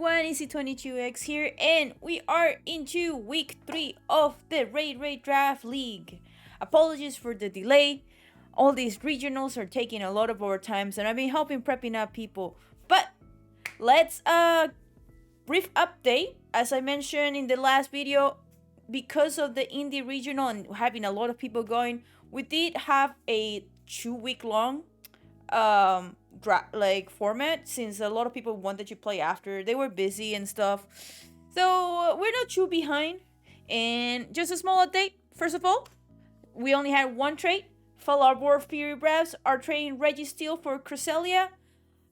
everyone, Easy22X here, and we are into week 3 of the Raid Draft League. Apologies for the delay. All these regionals are taking a lot of our times, and I've been helping prepping up people. But let's brief update. As I mentioned in the last video, because of the indie regional and having a lot of people going, we did have a 2-week long format, since a lot of people wanted to play after they were busy and stuff. So we're not too behind. And just a small update. First of all, we only had one trade. Fellow War Fury Bravs are trading Registeel for Cresselia.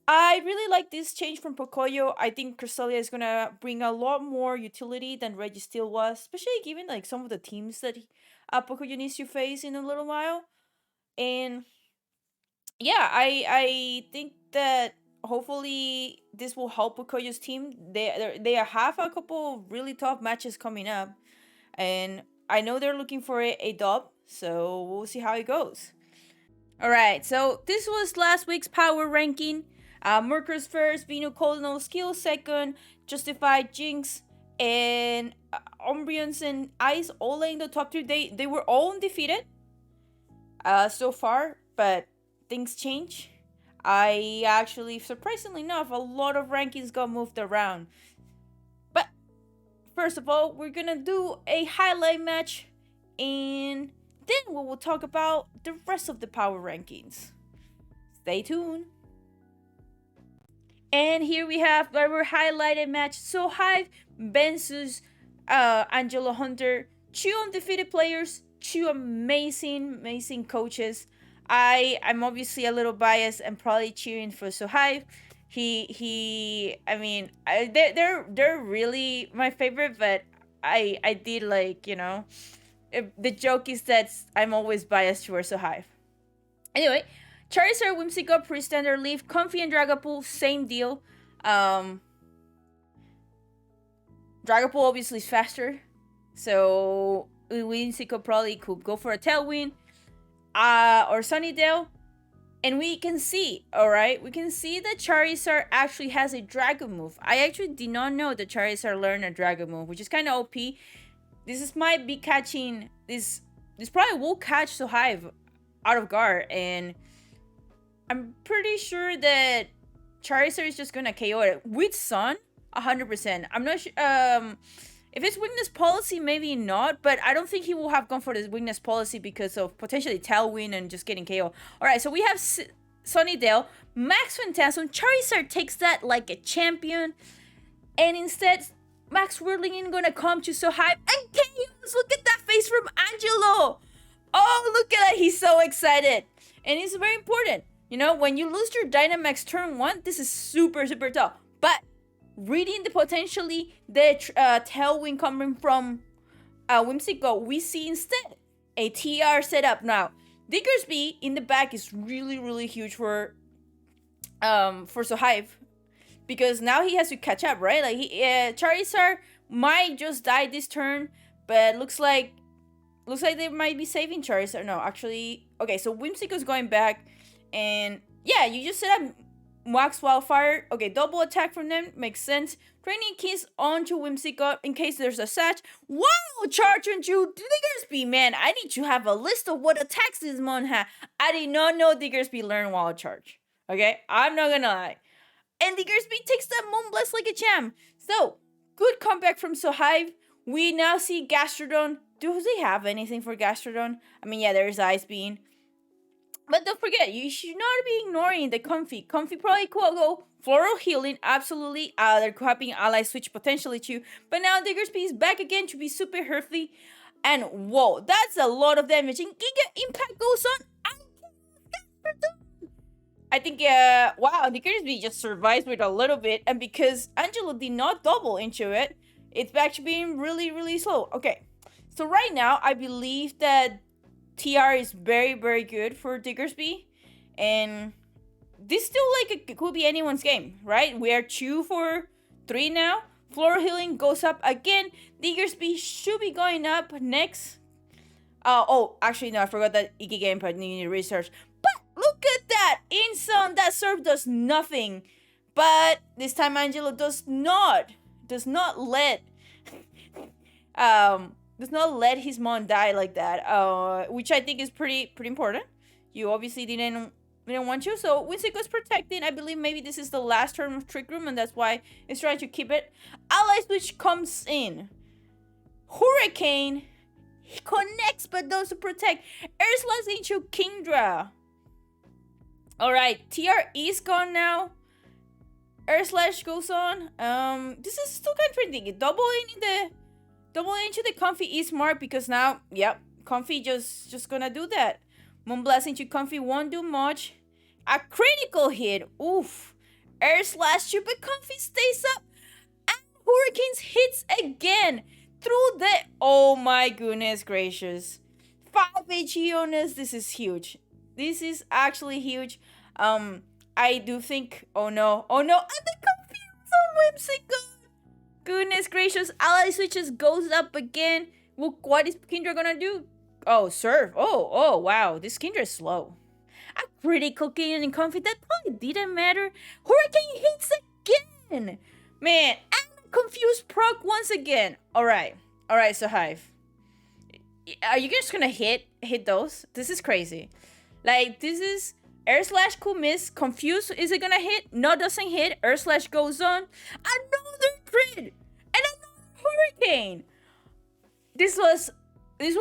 I really like this change from Pocoyo. I think Cresselia is gonna bring a lot more utility than Registeel was, especially given like some of the teams that Pocoyo needs to face in a little while. And yeah, I think that hopefully this will help Pocoyo's team. They have a couple really tough matches coming up, and I know they're looking for a dub, so we'll see how it goes. Alright, so this was last week's power ranking. Mercur's first, Vino Colonel Skill second, Justified, Jinx, and Umbreons and Ice all in the top 2. They were all undefeated so far, but things change. I actually, surprisingly enough, a lot of rankings got moved around. But first of all, we're gonna do a highlight match, and then we will talk about the rest of the power rankings. Stay tuned. And here we have our highlighted match. So Hive, Bensus, Angelo Hunter, 2 undefeated players, 2 amazing coaches. I'm obviously a little biased and probably cheering for Sohaib. They're really my favorite, but I did like, the joke is that I'm always biased towards Sohaib. Anyway, Charizard, Whimsicott, Pre-Standard Leaf, Comfy and Dragapult, same deal. Dragapult obviously is faster, so Whimsicott probably could go for a Tailwind. Or Sunnydale, and we can see that Charizard actually has a Dragon move. I actually did not know that Charizard learned a Dragon move, which is kind of OP. Might be catching this probably will catch Sohive out of guard, and I'm pretty sure that Charizard is just gonna KO it with Sun 100%. I'm not sure. If it's weakness policy, maybe not, but I don't think he will have gone for this weakness policy because of potentially Tailwind and just getting KO. Alright, so we have Sunnydale, Max Phantasm. Charizard takes that like a champion, and instead, Max Whirling gonna come to Sohaib and KOs. Look at that face from Angelo! Oh, look at that, he's so excited. And it's very important. When you lose your Dynamax turn 1, this is super tough. But reading the potentially the Tailwind coming from Whimsicott, we see instead a TR setup. Now, Diggersby in the back is really huge for Sohive, because now he has to catch up, right? Like Charizard might just die this turn, but looks like they might be saving Charizard. No, actually, okay. So Whimsicott's going back, and yeah, you just set up Wax Wildfire. Okay, double attack from them makes sense. Training Kiss onto Whimsicott in case there's a Satch. Wow, charge onto Diggersby, man. I need to have a list of what attacks this mon has. I did not know Diggersby learned Wild Charge. Okay, I'm not gonna lie. And Diggersby takes that Moonblast like a champ. So, good comeback from Sohive. We now see Gastrodon. Do they have anything for Gastrodon? I mean, yeah, there's Ice Beam. But don't forget, you should not be ignoring the Comfy. Comfy probably could go Floral Healing, absolutely. They're having Ally Switch potentially too. But now Diggersby is back again to be super healthy. And whoa, that's a lot of damage. And Giga Impact goes on. I think, wow, Diggersby just survives with a little bit. And because Angelo did not double into it, it's back to being really slow. Okay, so right now, I believe that TR is very good for Diggersby, and this still it could be anyone's game, right? We are 2 for 3 now. Floral Healing goes up again. Diggersby should be going up next. Oh, actually no, I forgot that Iki Gamepad needed research. But look at that! In Sun, that serve does nothing. But this time Angelo does not let his mom die like that. Which I think is pretty important. You obviously didn't want to. So Whimsico's protecting. I believe maybe this is the last turn of Trick Room, and that's why it's trying to keep it. Ally Switch comes in. Hurricane connects but doesn't protect. Air Slash into Kingdra. Alright, TR is gone now. Air Slash goes on. This is still kind of trending. Double into the Comfy is smart because now, yep, Comfy just gonna do that. Moonblast into Comfy won't do much. A critical hit. Oof. Air Slash to, but Comfy stays up. And Hurricanes hits again. Through the... Oh my goodness gracious. 5 HE on us. This is huge. This is actually huge. I do think... Oh no. I'm confused on Whimsical. Goodness gracious. Ally Switches goes up again. Well, what is Kindra gonna do? Oh, serve. Oh, wow. This Kindra is slow. A critical hit and Comfy. That probably didn't matter. Hurricane hits again. Man, I'm confused proc once again. Alright, so Hive. Are you just gonna hit those? This is crazy. Like, this is... Air Slash could miss. Confused. Is it gonna hit? No, doesn't hit. Air Slash goes on. Another crit! And another Hurricane! This one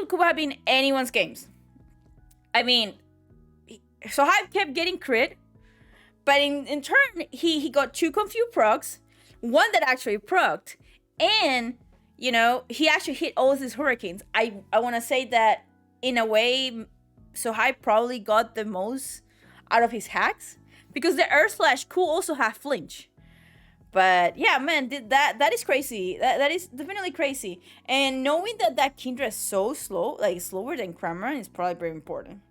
could have been anyone's games. I mean... So Hive kept getting crit. But in turn, he got 2 confused procs. One that actually procced. And, you know, he actually hit all of his Hurricanes. I want to say that, in a way, So Hive probably got the most out of his hacks. Because the Air Slash could also have flinch. But yeah, man, that is crazy. That is definitely crazy. And knowing that Kindra is so slow, like slower than Cramorant, is probably very important.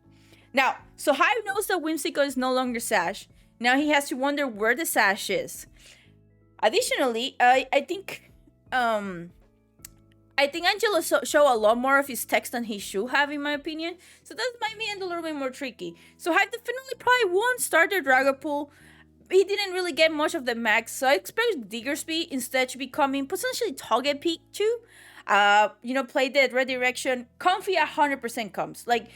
Now, so Hive knows that Whimsical is no longer Sash. Now he has to wonder where the Sash is. Additionally, I think Angelo show a lot more of his text than he should have, in my opinion. So that might be a little bit more tricky. So Hive definitely probably won't start the Dragapult. He didn't really get much of the max, so I expect Diggersby instead to be coming potentially Togepi too. Play the redirection. Comfy 100% comes. Like,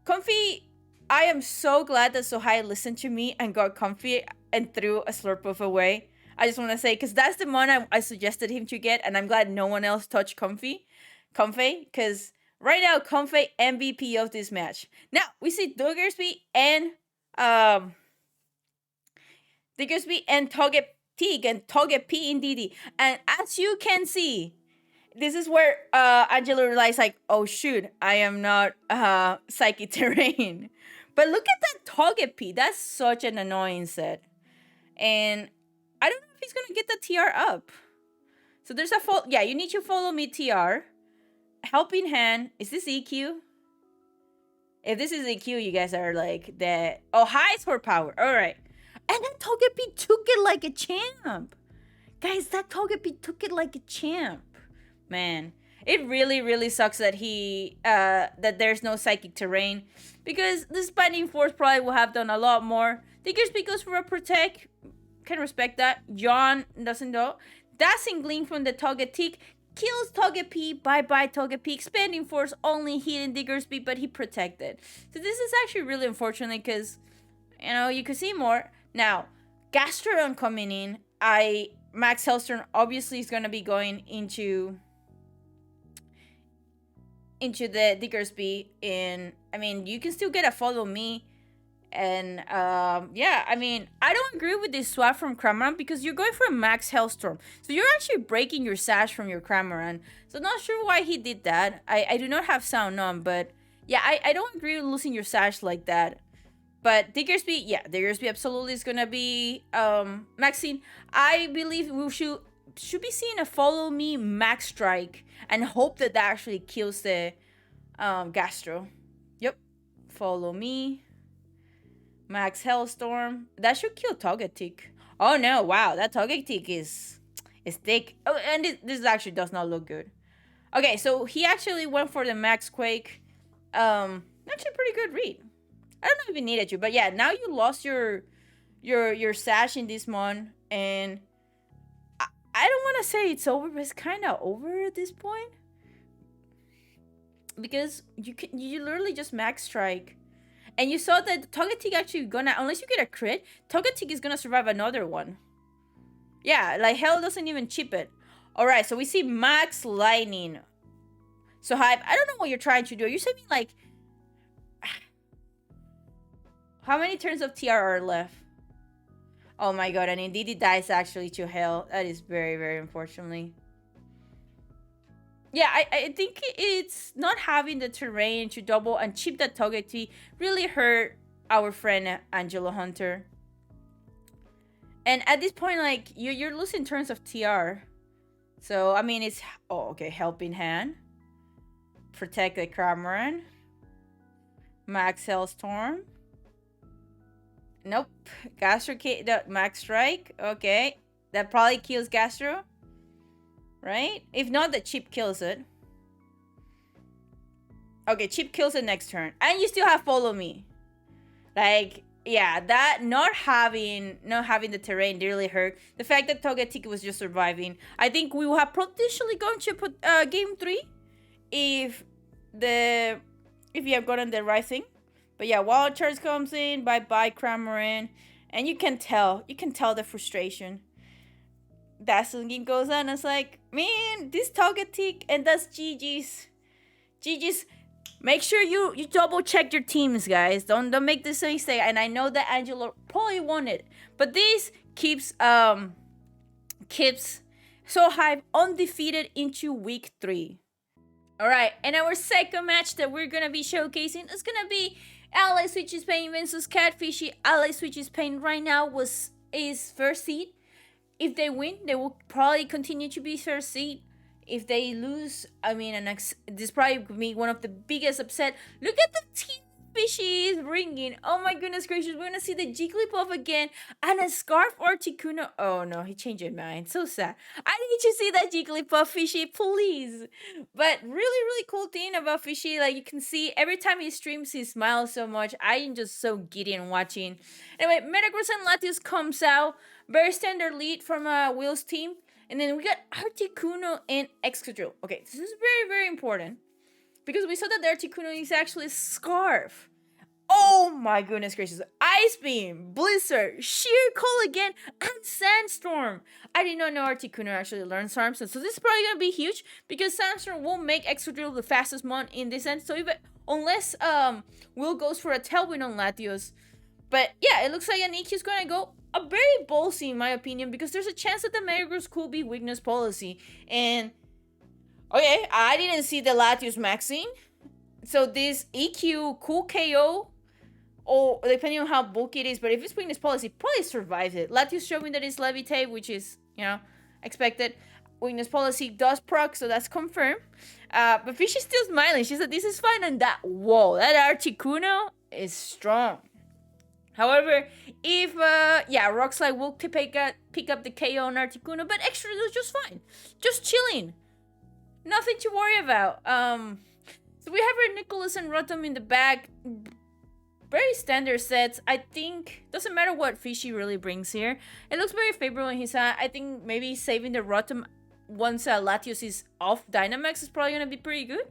Comfy, I am so glad that Sohai listened to me and got Comfy and threw a Slurpuff away. I just want to say, because that's the one I suggested him to get, and I'm glad no one else touched Comfy, because right now, Comfy MVP of this match. Now, we see Diggersby and Togepi and Togepi indeed. And as you can see, this is where Angelo realized, like, oh shoot, I am not Psychic Terrain. But look at that Togepi. That's such an annoying set. And I don't know if he's gonna get the TR up. So there's a yeah, you need to follow me TR. Helping Hand. Is this EQ? If this is EQ, you guys are like the high score power. Alright. And then Togepi took it like a champ. Guys, that Togepi took it like a champ. Man, it really, really sucks that that there's no Psychic Terrain. Because the Spinning Force probably will have done a lot more. Diggersby goes for a Protect. Can respect that. John doesn't know. Dancing Gleam from the Togetic kills Togepi. Bye-bye Togepi. Expanding Force only hitting Diggersby, but he protected. So this is actually really unfortunate because, you could see more. Now, Gastrodon coming in. Max Hellstorm obviously is going to be going into the Diggersby. You can still get a Follow Me. And, I don't agree with this swap from Cramorant because you're going for a Max Hellstorm. So you're actually breaking your Sash from your Cramorant. So not sure why he did that. I do not have Sound On, but yeah, I don't agree with losing your Sash like that. But Diggersby, Diggersby absolutely is gonna be maxing. I believe we should be seeing a Follow Me Max Strike and hope that actually kills the Gastro. Yep, Follow Me. Max Hellstorm. That should kill Togetic. Oh no, wow, that Togetic is thick. Oh, and this actually does not look good. Okay, so he actually went for the Max Quake. Actually pretty good read. I don't know if you needed to, but yeah, now you lost your Sash in this mon. And I don't want to say it's over, but it's kind of over at this point. Because you literally just max strike. And you saw that Togetic actually gonna, unless you get a crit, Togetic is gonna survive another one. Yeah, like hell doesn't even chip it. Alright, so we see max lightning. So Hype, I don't know what you're trying to do. Are you saying like, how many turns of TR are left? Oh my god, and indeed it dies actually to hell. That is very, very unfortunately. Yeah, I think it's not having the terrain to double and chip that Togetic really hurt our friend Angelo Hunter. And at this point, like, you're losing turns of TR. So, I mean, it's... Oh, okay, Helping Hand. Protect the Cramorant. Max Hellstorm. Nope. Gastro... The Max Strike. Okay. That probably kills Gastro. Right? If not, the chip kills it. Okay, chip kills it next turn. And you still have Follow Me. Like, yeah, that not having the terrain really hurt. The fact that Togetic was just surviving. I think we will have potentially gone to put game 3 if you have gotten the right thing. But yeah, Wild Charge comes in, bye Cramorant, and you can tell the frustration. Dazzling goes on. It's like, man, this Togetic, and that's GG's. Make sure you double check your teams, guys. Don't make this mistake. And I know that Angelo probably won it, but this keeps So Hype undefeated into week 3. All right, and our second match that we're gonna be showcasing is gonna be Ally Switch's Pain versus Catfishy. Ally Switch's Pain right now is first seed. If they win, they will probably continue to be first seed. If they lose, I mean, this probably could be one of the biggest upset. Look at the team Fishy is bringing. Oh my goodness gracious, we're gonna see the Jigglypuff again and a Scarf Articuno. Oh no, he changed his mind. So sad. I need to see that Jigglypuff, Fishy, please. But really cool thing about Fishy, like you can see every time he streams, he smiles so much. I am just so giddy and watching. Anyway, Metagross and Latios comes out. Very standard lead from Will's team. And then we got Articuno and Excadrill. Okay, this is very important. Because we saw that the Articuno is actually a Scarf. Oh my goodness gracious. Ice Beam, Blizzard, Sheer Cold again, and Sandstorm. I did not know Articuno actually learned Charms. So this is probably going to be huge. Because Sandstorm will make Excadrill the fastest mon in this end. So even unless Will goes for a Tailwind on Latios. But yeah, it looks like an EQ is going to go a very ballsy in my opinion, because there's a chance that the Metagross could be weakness policy. And okay, I didn't see the Latios maxing, so this EQ cool KO, or depending on how bulky it is, but if it's weakness policy, probably survives it. Latios showing that it's Levitate, which is, you know, expected. Weakness policy does proc, so that's confirmed. But Fishy's still smiling. She said this is fine, and that, whoa, that Articuno is strong. However, if, Rock Slide will pick up the KO on Articuno, but Extra is just fine. Just chilling. Nothing to worry about. So we have our Nicholas and Rotom in the back. Very standard sets. I think, doesn't matter what Fishy really brings here. It looks very favorable in his hand. I think maybe saving the Rotom once Latios is off Dynamax is probably going to be pretty good.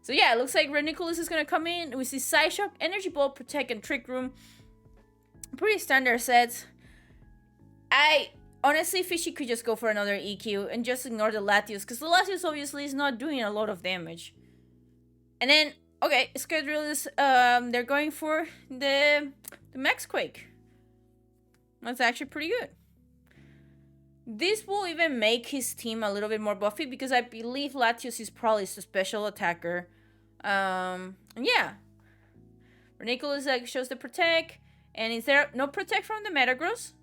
So yeah, it looks like Red Nicholas is going to come in. We see Psyshock, Energy Ball, Protect, and Trick Room. Pretty standard sets. Honestly, Fishy could just go for another EQ and just ignore the Latios, because the Latios obviously is not doing a lot of damage. And then, okay, Excadrill is, they're going for the Max Quake. That's actually pretty good. This will even make his team a little bit more buffy, because I believe Latios is probably a special attacker. Yeah. Nicholas shows the Protect. And is there no Protect from the Metagross?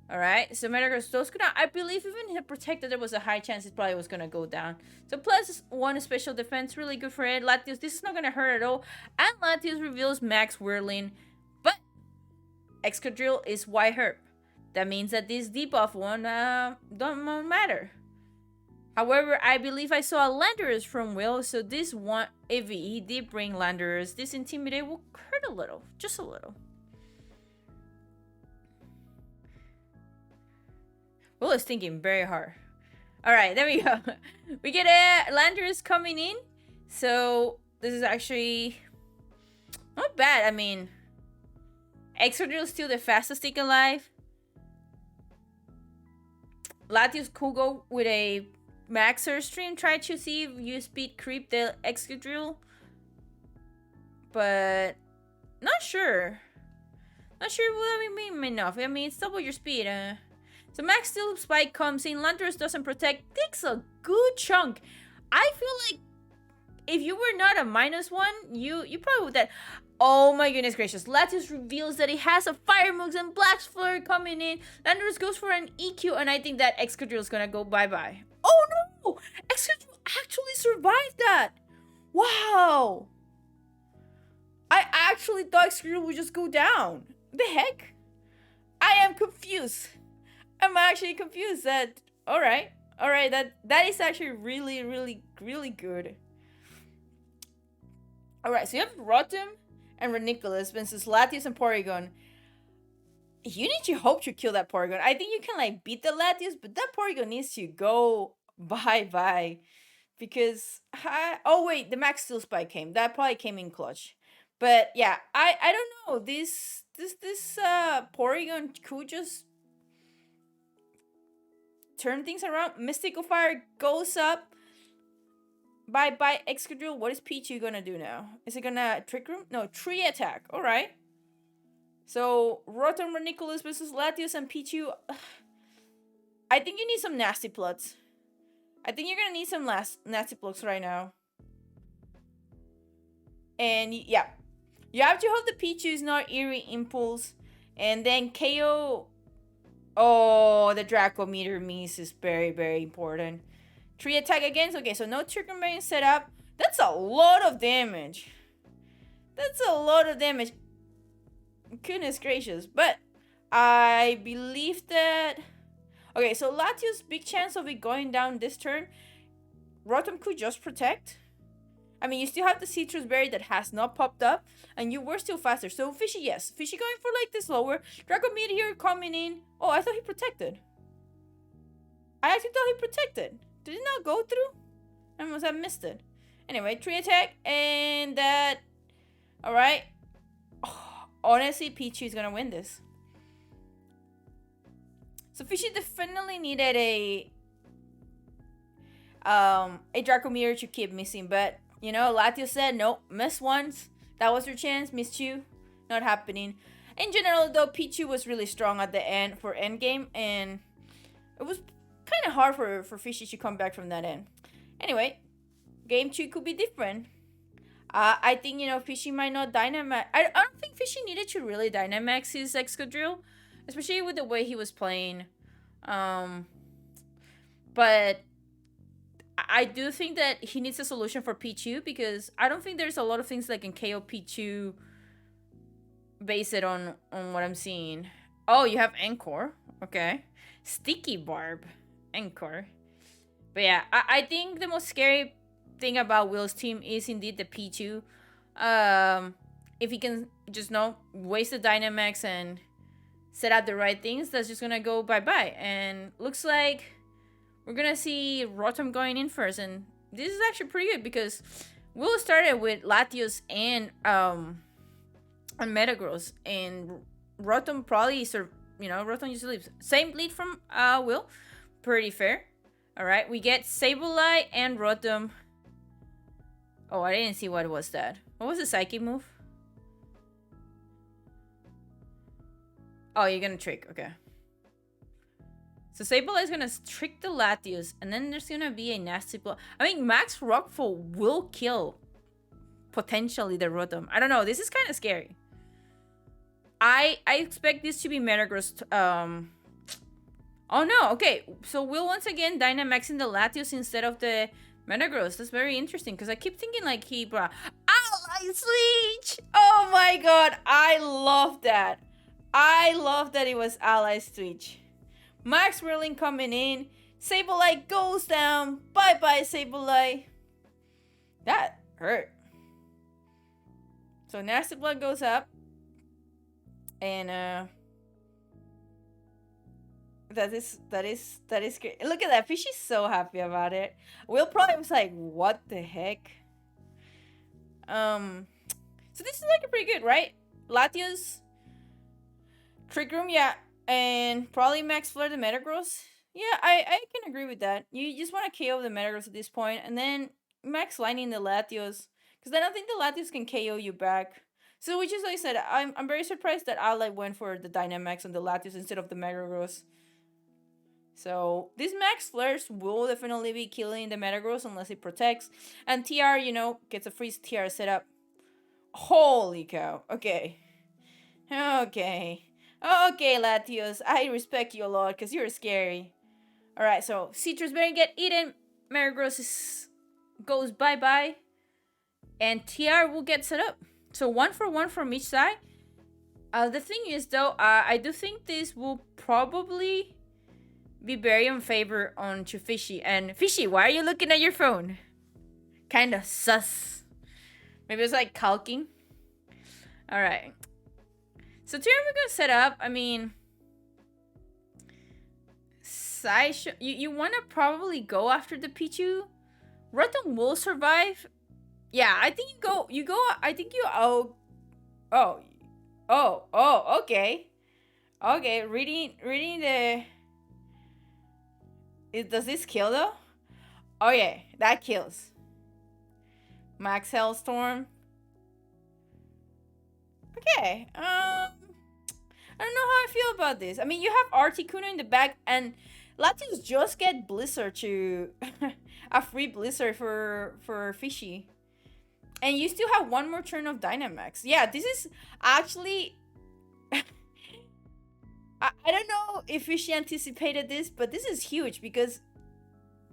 Alright, so Metagross does go down. I believe even if it protected, there was a high chance it probably was going to go down. So plus 1 special defense, really good for it. Latios, this is not going to hurt at all. And Latios reveals Max Whirling. But Excadrill is White Herb. That means that this debuff one don't matter. However, I believe I saw a Landorus from Will. So this one, if he did bring Landorus, this Intimidate will hurt a little. Just a little. Will is thinking very hard. Alright, there we go. We get a Landorus coming in. So this is actually not bad. I mean, Excadrill is still the fastest thing alive. Latios could go with a Maxer stream. Try to see if you speed creep the Excadrill. But not sure. Not sure what that would mean enough. I mean, it's double your speed. So Max Steel Spike comes in. Landorus doesn't protect. Takes a good chunk. I feel like if you were not a -1, you probably would that. Oh my goodness gracious. Latios reveals that he has a Fire Moves and Black Flurry coming in. Landorus goes for an EQ, and I think that Excadrill is gonna go bye-bye. Oh no! Excadrill actually survived that! Wow! I actually thought Excadrill would just go down. The heck? I am confused. I'm actually confused that... Alright, that is actually really good. Alright, so you have Rotom and Ranunculus versus Latios and Porygon. You need to hope to kill that Porygon. I think you can like beat the Latios, but that Porygon needs to go bye-bye. Because... oh wait, the Max Steel Spike came. That probably came in clutch. But yeah, I don't know. This Porygon could just turn things around. Mystical Fire goes up. Bye Excadrill. What is Pichu gonna do now? Is it gonna Trick Room? No, Tree Attack. Alright. So Rotom Ranunculus versus Latios and Pichu. I think you need some nasty plugs. I think you're gonna need some nasty plugs right now. And yeah. You have to hope the Pichu is not Eerie Impulse. And then KO. Oh, the Draco Meter miss is very important. Tree Attack again. Okay, so no Trick Room being set up. That's a lot of damage. That's a lot of damage. Goodness gracious. But I believe that... Okay, so Latios, big chance of it going down this turn. Rotom could just protect. I mean, you still have the Citrus Berry that has not popped up. And you were still faster. So Fishy, yes. Fishy going for like this lower. Draco Meteor coming in. Oh, I thought he protected. I actually thought he protected. Did it not go through? I must have missed it. Anyway, Tree Attack. And that... Alright. Oh, honestly, Pichu is gonna win this. So Fishy definitely needed a Draco Meteor to keep missing. But... You know, Latios said, nope, miss once. That was your chance, missed you. Not happening. In general, though, Pichu was really strong at the end for endgame. And it was kind of hard for Fishy to come back from that end. Anyway, game 2 could be different. I think, you know, Fishy might not Dynamax. I don't think Fishy needed to really Dynamax his Excadrill. Especially with the way he was playing. But... I do think that he needs a solution for Pichu because I don't think there's a lot of things that can KO Pichu based it on what I'm seeing. Oh, you have Encore. Okay. Sticky Barb. Encore. But yeah, I think the most scary thing about Will's team is indeed the Pichu. If he can just waste the Dynamax and set out the right things, that's just gonna go bye-bye. And looks like... We're gonna see Rotom going in first, and this is actually pretty good because Will started with Latios and Metagross, and Rotom probably Rotom usually leaves. Same lead from Will, pretty fair. All right, we get Sableye and Rotom. Oh, I didn't see what was that. What was the Psychic move? Oh, you're gonna Trick. Okay. So Sableye is gonna trick the Latios, and then there's gonna be a nasty blow. I mean, Max Rockfall will kill potentially the Rotom. I don't know. This is kind of scary. I expect this to be Metagross. Oh no. Okay. So Will once again Dynamaxing the Latios instead of the Metagross. That's very interesting because I keep thinking like he brought Ally Switch. Oh my god, I love that. I love that it was Ally Switch. Max Whirling coming in. Sableye goes down. Bye-bye, Sableye. That hurt. So Nasty Blood goes up. And, that is great. Look at that. Fishy's so happy about it. Will probably was like, what the heck? So this is like a pretty good, right? Latios, Trick Room, yeah, and probably Max Flare the Metagross. Yeah, I can agree with that. You just want to KO the Metagross at this point, and then Max Lightning the Latios, because I don't think the Latios can KO you back. So which is like I said, I'm very surprised that I like went for the Dynamax on the Latios instead of the Metagross. So these Max Flares will definitely be killing the Metagross unless it protects, and TR gets a freeze TR setup. Holy cow! Okay. Okay. Okay, Latios. I respect you a lot because you're scary. Alright, so Citrus Berry get eaten. Metagross goes bye-bye. And TR will get set up. So 1-for-1 from each side. The thing is, though, I do think this will probably be very in favor on to Fishy. And Fishy, why are you looking at your phone? Kind of sus. Maybe it's like calking. Alright. So TR we're gonna set up. I mean, you want to probably go after the Pichu. Rotom will survive. Yeah, I think you go. I think you. Okay. Okay, reading the. Does this kill though? Oh yeah, that kills. Max Hellstorm. Okay. I don't know how I feel about this. I mean, you have Articuno in the back, and Latios just get Blizzard to a free Blizzard for Fishy. And you still have one more turn of Dynamax. Yeah, this is actually... I don't know if Fishy anticipated this, but this is huge because...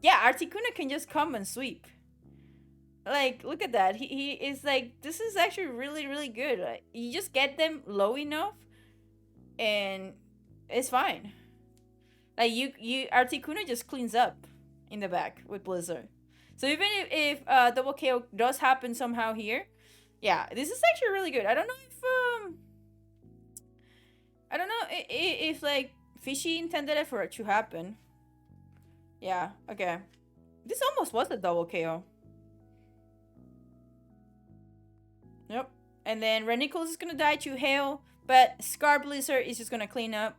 Yeah, Articuno can just come and sweep. Like, look at that. He is like... This is actually really, really good. Like, you just get them low enough, and it's fine. Like, you Articuno just cleans up in the back with Blizzard. So even if double KO does happen somehow here, yeah, this is actually really good. I don't know if like Fishy intended it for it to happen. Yeah, okay. This almost was a double KO. Yep. And then Renickles is gonna die to Hail, but Scar Blizzard is just gonna clean up.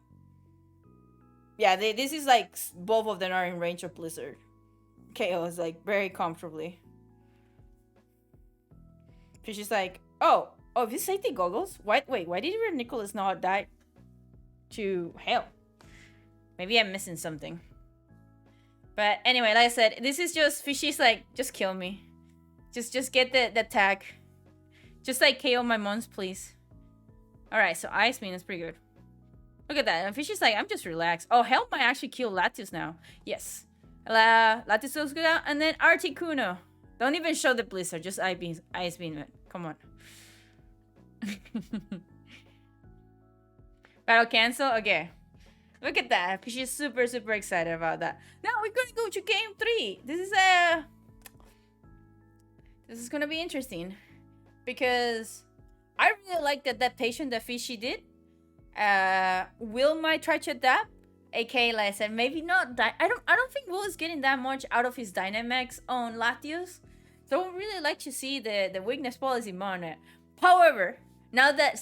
Yeah, this is like both of them are in range of Blizzard. KO is like very comfortably. She's just like, oh, this safety goggles? Wait, why did Nicholas not die to Hail? Maybe I'm missing something. But anyway, like I said, this is just Fishy's like, just kill me. Just get the tag. Just like KO my mons, please. Alright, so Ice Beam is pretty good. Look at that. And Fishy's like, I'm just relaxed. Oh, Help might actually kill Latios now. Yes. Latios goes good out. And then Articuno. Don't even show the Blizzard. Just Ice Beam it. Come on. Battle cancel? Okay. Look at that. She's super excited about that. Now we're gonna go to game 3. This is gonna be interesting. Because I really like the adaptation that Fishy did. Will might try to adapt. AK, like I said, maybe not. I don't think Will is getting that much out of his Dynamax on Latios. So I would really like to see the weakness policy on it. However, now that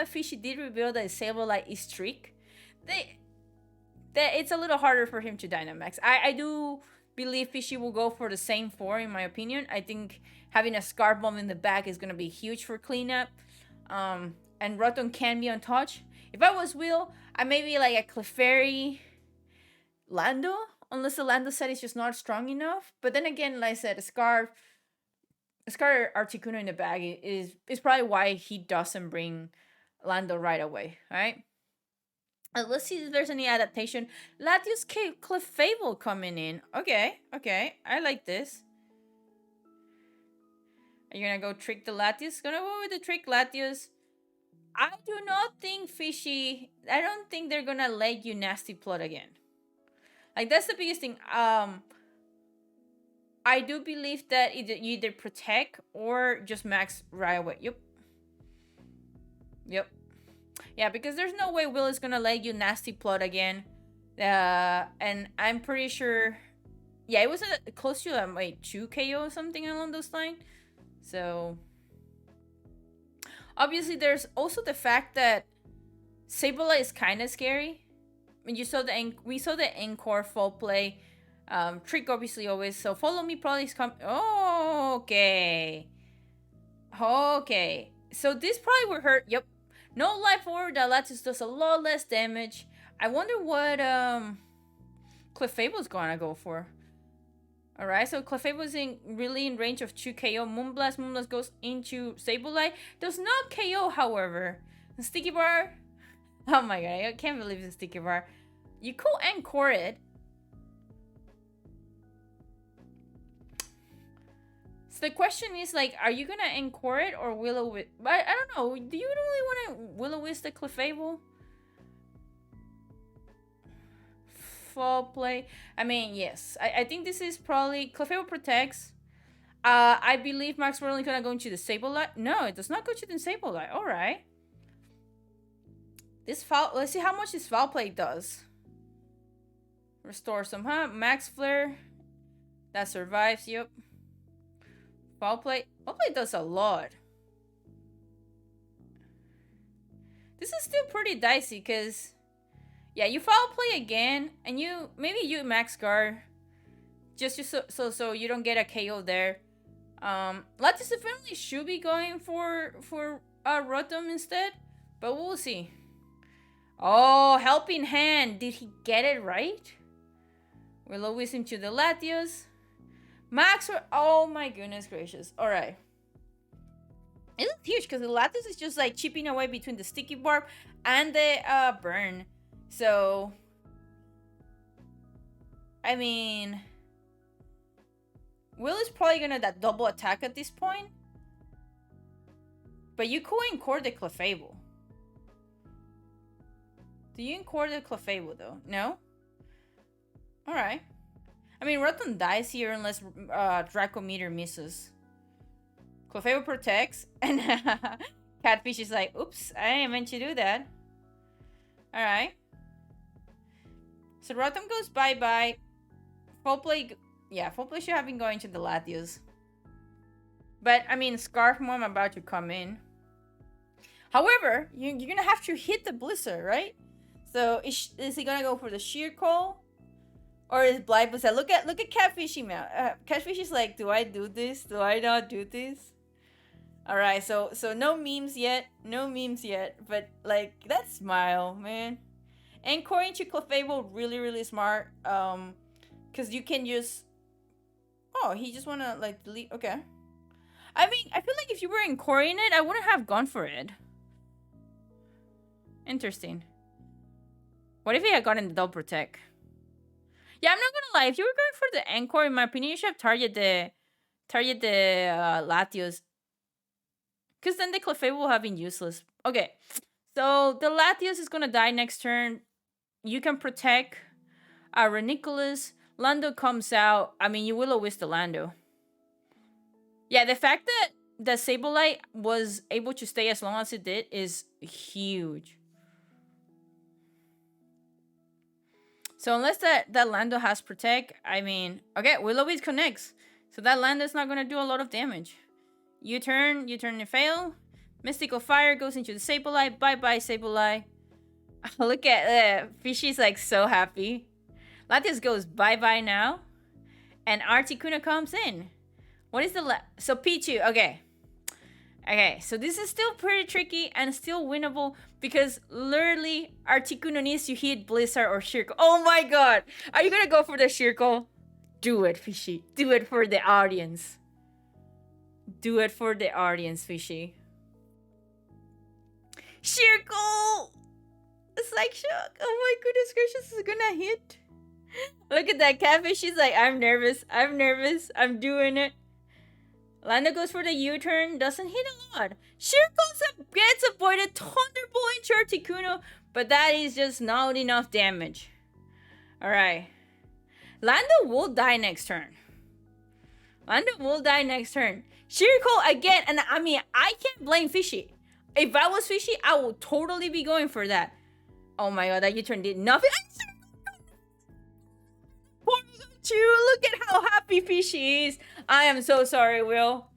Fishy did reveal that Sableye is Streak, it's a little harder for him to Dynamax. I do believe Fishy will go for the same 4 in my opinion. I think having a Scarf Bomb in the back is gonna be huge for cleanup. And Rotom can be untouched. If I was Will, I maybe like a Clefairy Lando, unless the Lando set is just not strong enough. But then again, like I said, a Scar Articuno in the bag is probably why he doesn't bring Lando right away, right? Let's see if there's any adaptation. Latios Clefable coming in. Okay, I like this. Are you gonna go trick the Latios? Gonna go with the trick Latios. I do not think Fishy... I don't think they're gonna let you nasty plot again. Like, that's the biggest thing. I do believe that you either protect or just max right away. Yep. Yeah, because there's no way Will is gonna let you nasty plot again. And I'm pretty sure, yeah, it was close to like 2 KO or something along those lines. So obviously, there's also the fact that Sableye is kind of scary. When you saw we saw the encore full play. Trick obviously always. So follow me probably is come. Oh, okay. Okay. So this probably will hurt. Yep. No life order. That Latios does a lot less damage. I wonder what Clefable's gonna go for. Alright, so Clefable's really in range of 2 KO. Moonblast. Moonblast goes into Sableye. Does not KO, however. Sticky Bar. Oh my god, I can't believe it's Sticky Bar. You could encore it. So the question is, like, are you gonna encore it or Will-O-Wisp? I don't know. Do you really want to Will-O-Wisp the Clefable? Fall play. I mean, yes. I think this is probably Clefable protects. I believe Max we're only gonna go into the Sableye. No, it does not go to the Sableye. Alright. This foul. Let's see how much this foul play does. Restore some, huh? Max Flare. That survives, yep. Foul play. Foul play does a lot. This is still pretty dicey because, yeah, you foul play again, and maybe you max guard, just so you don't get a KO there. Latios definitely should be going for Rotom instead, but we'll see. Oh, helping hand. Did he get it right? Will-O-Wisp into the Latios. Max, oh my goodness gracious. Alright. It's huge because the Latios is just like chipping away between the Sticky Barb and the Burn. So, I mean, Will is probably gonna that double attack at this point. But you could encore the Clefable. Do you encore the Clefable though? No? Alright. I mean, Rotom dies here unless Dracometer misses. Clefable protects, and Catfish is like, oops, I didn't meant to do that. Alright. So Rotom goes bye-bye. Full play, yeah, full play should have been going to the Latios. But, I mean, Scarf Mom about to come in. However, you're gonna have to hit the Blizzard, right? So, is he gonna go for the Sheer Call? Or is Blight Blizzard? Look at Catfishy now. Catfish is like, do I do this? Do I not do this? Alright, so no memes yet. No memes yet. But, like, that smile, man. And Coring to Clefable, really, really smart. Because you can just... Oh, he just wanna, like, delete... Okay. I mean, I feel like if you were encoring it, I wouldn't have gone for it. Interesting. What if he had gotten the double protect? Yeah, I'm not gonna lie. If you were going for the encore, in my opinion, you should have target the Latios. Because then the Clefable will have been useless. Okay. So the Latios is gonna die next turn. You can protect Renicolas. Lando comes out. I mean, you Will-O-Wisp the Lando. Yeah, the fact that the Sableye was able to stay as long as it did is huge. So unless that Lando has Protect, I mean... Okay, Will-O-Wisp connects. So that Lando's not going to do a lot of damage. U-turn to fail. Mystical Fire goes into the Sableye. Bye-bye, Sableye. Look at... Fishy's like so happy. Latios goes bye-bye now. And Articuno comes in. What is the... So Pichu, okay. Okay, so this is still pretty tricky and still winnable because literally Articuno needs to hit Blizzard or Circle. Oh my god! Are you gonna go for the Circle? Do it, Fishy. Do it for the audience. Do it for the audience, Fishy. Circle! It's like shock. Oh my goodness gracious, is gonna hit. Look at that Catfish. She's like, I'm nervous. I'm nervous. I'm doing it. Lando goes for the U-turn, doesn't hit a lot. Circle gets avoided, Thunderbolt into Articuno, but that is just not enough damage. Alright. Lando will die next turn. Lando will die next turn. Circle again, and I mean, I can't blame Fishy. If I was Fishy, I would totally be going for that. Oh my god, that U-turn did nothing. you. Look at how happy Fishy is. I am so sorry, Will.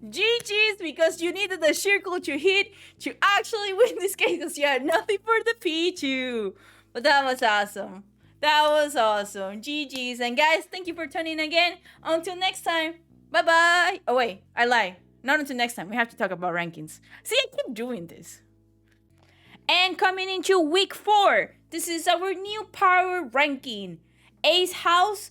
GG's, because you needed the circle to hit to actually win this game because you had nothing for the Pichu. But that was awesome. That was awesome. GG's. And guys, thank you for tuning in again. Until next time. Bye bye. Oh, wait. I lied. Not until next time. We have to talk about rankings. See, I keep doing this. And coming into week 4, this is our new power ranking. Ace House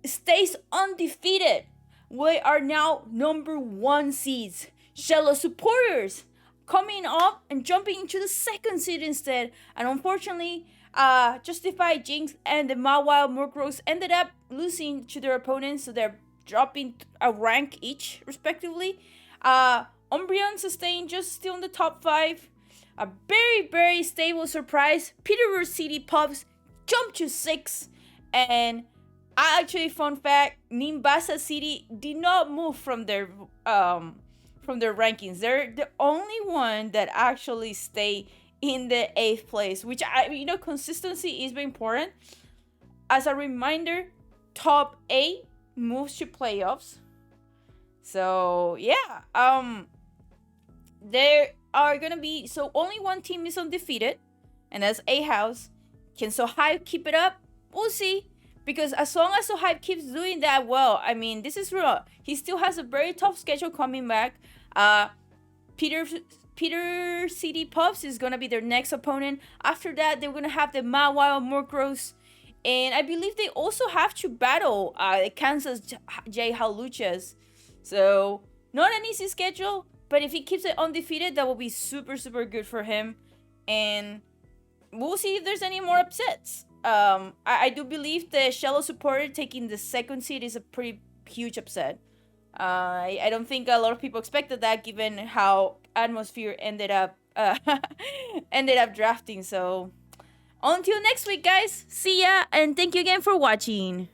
stays undefeated. We are now number 1 seeds. Shallow supporters coming up and jumping into the 2nd seed instead. And unfortunately, Justified Jinx and the Mawile Murkrows ended up losing to their opponents, so they're dropping a rank each, respectively. Umbreon sustained just still in the top 5. A very, very stable surprise. Peterborough City Pups jumped to 6. And actually, fun fact, Nimbasa City did not move from their rankings. They're the only one that actually stay in the 8th place, which consistency is very important. As a reminder, top 8 moves to playoffs. So yeah, there are gonna be, so only one team is undefeated, and that's A House. Can Sohype keep it up? We'll see. Because as long as Sohype keeps doing that well, I mean, this is real. He still has a very tough schedule coming back. Peter City Pups is gonna be their next opponent. After that, they're gonna have the Mawile Murkrows. And I believe they also have to battle Kansas J Haluchas. So, not an easy schedule, but if he keeps it undefeated, that will be super, super good for him. And we'll see if there's any more upsets. I do believe the Shallow supporter taking the 2nd seed is a pretty huge upset. I don't think a lot of people expected that, given how Atmosphere ended up drafting. So until next week, guys, see ya, and thank you again for watching.